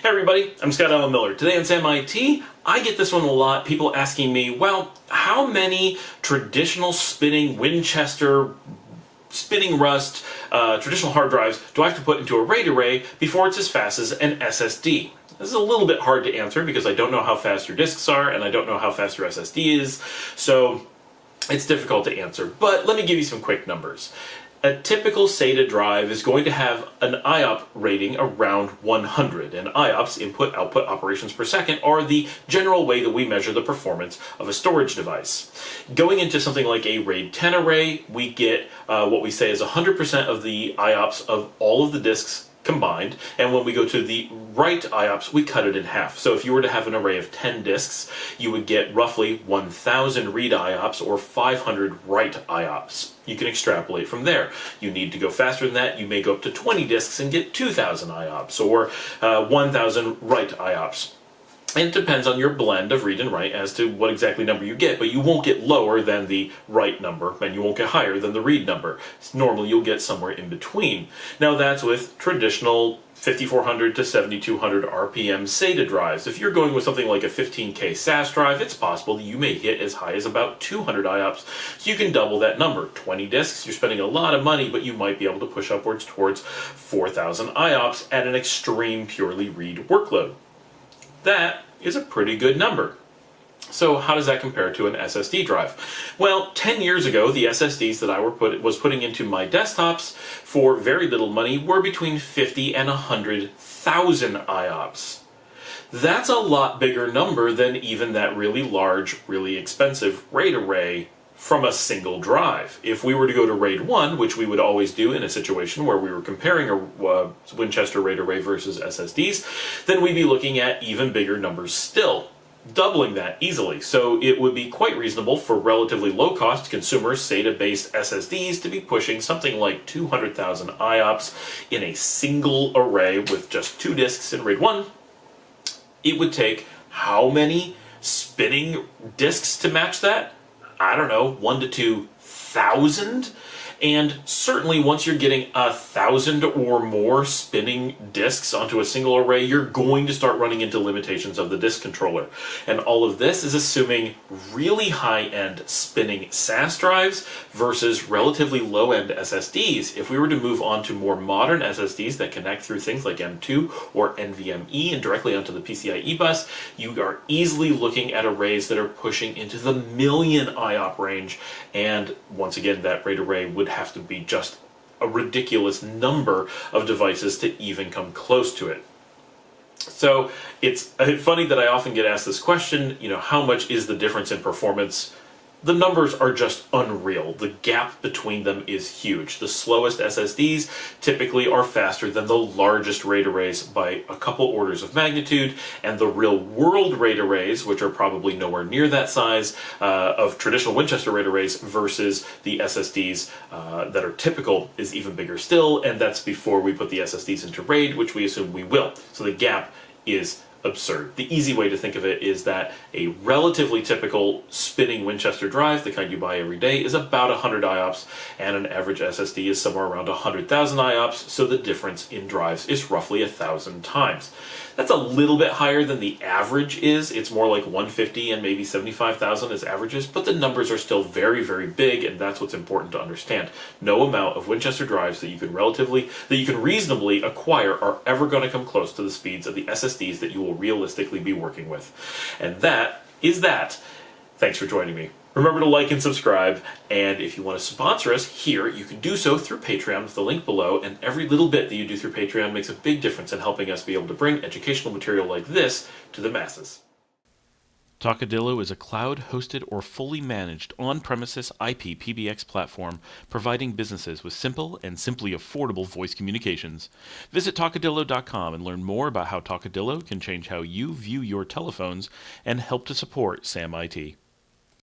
Hey everybody, I'm Scott Allen Miller. Today on Sam IT, I get this one a lot, people asking me, well, how many traditional spinning Winchester, spinning Rust, traditional hard drives do I have to put into a RAID array before it's as fast as an SSD? This is a little bit hard to answer because I don't know how fast your disks are and I don't know how fast your SSD is, so it's difficult to answer. But let me give you some quick numbers. A typical SATA drive is going to have an IOP rating around 100, and IOPS, input-output operations per second, are the general way that we measure the performance of a storage device. Going into something like a RAID 10 array, we get what we say is 100% of the IOPS of all of the disks combined, and when we go to the write IOPS, we cut it in half. So if you were to have an array of 10 disks, you would get roughly 1,000 read IOPS or 500 write IOPS. You can extrapolate from there. You need to go faster than that. You may go up to 20 disks and get 2,000 IOPS or 1,000 write IOPS. And it depends on your blend of read and write as to what exactly number you get, but you won't get lower than the write number, and you won't get higher than the read number. Normally you'll get somewhere in between. Now that's with traditional 5400 to 7200 RPM SATA drives. If you're going with something like a 15K SAS drive, it's possible that you may hit as high as about 200 IOPS, so you can double that number. 20 disks, you're spending a lot of money, but you might be able to push upwards towards 4,000 IOPS at an extreme purely read workload. That is a pretty good number. So how does that compare to an SSD drive? Well, 10 years ago, the SSDs that I was putting into my desktops for very little money were between 50 and 100,000 IOPS. That's a lot bigger number than even that really large, really expensive RAID array from a single drive. If we were to go to RAID 1, which we would always do in a situation where we were comparing a Winchester RAID array versus SSDs, then we'd be looking at even bigger numbers still, doubling that easily. So it would be quite reasonable for relatively low-cost consumer SATA-based SSDs to be pushing something like 200,000 IOPS in a single array with just 2 disks in RAID 1. It would take how many spinning disks to match that? I don't know, 1 to 2,000? And certainly once you're getting 1,000 or more spinning disks onto a single array, you're going to start running into limitations of the disk controller. And all of this is assuming really high-end spinning SAS drives versus relatively low-end SSDs. If we were to move on to more modern SSDs that connect through things like M2 or NVMe and directly onto the PCIe bus, you are easily looking at arrays that are pushing into the million IOP range. And once again, that RAID array would have to be just a ridiculous number of devices to even come close to it. So it's funny that I often get asked this question, how much is the difference in performance? The numbers are just unreal. The gap between them is huge. The slowest SSDs typically are faster than the largest RAID arrays by a couple orders of magnitude, and the real-world RAID arrays, which are probably nowhere near that size of traditional Winchester RAID arrays versus the SSDs that are typical, is even bigger still, and that's before we put the SSDs into RAID, which we assume we will. So the gap is absurd. The easy way to think of it is that a relatively typical spinning Winchester drive, the kind you buy every day, is about 100 IOPS, and an average SSD is somewhere around 100,000 IOPS, so the difference in drives is roughly 1,000 times. That's a little bit higher than the average is. It's more like 150 and maybe 75,000 as averages, but the numbers are still very, very big, and that's what's important to understand. No amount of Winchester drives that you can reasonably acquire are ever going to come close to the speeds of the SSDs that you will realistically be working with. And that is that. Thanks for joining me. Remember to like and subscribe, and if you want to sponsor us here, you can do so through Patreon with the link below, and every little bit that you do through Patreon makes a big difference in helping us be able to bring educational material like this to the masses. Talkadillo is a cloud-hosted or fully managed on-premises IP PBX platform providing businesses with simple and simply affordable voice communications. Visit Talkadillo.com and learn more about how Talkadillo can change how you view your telephones and help to support Sam IT.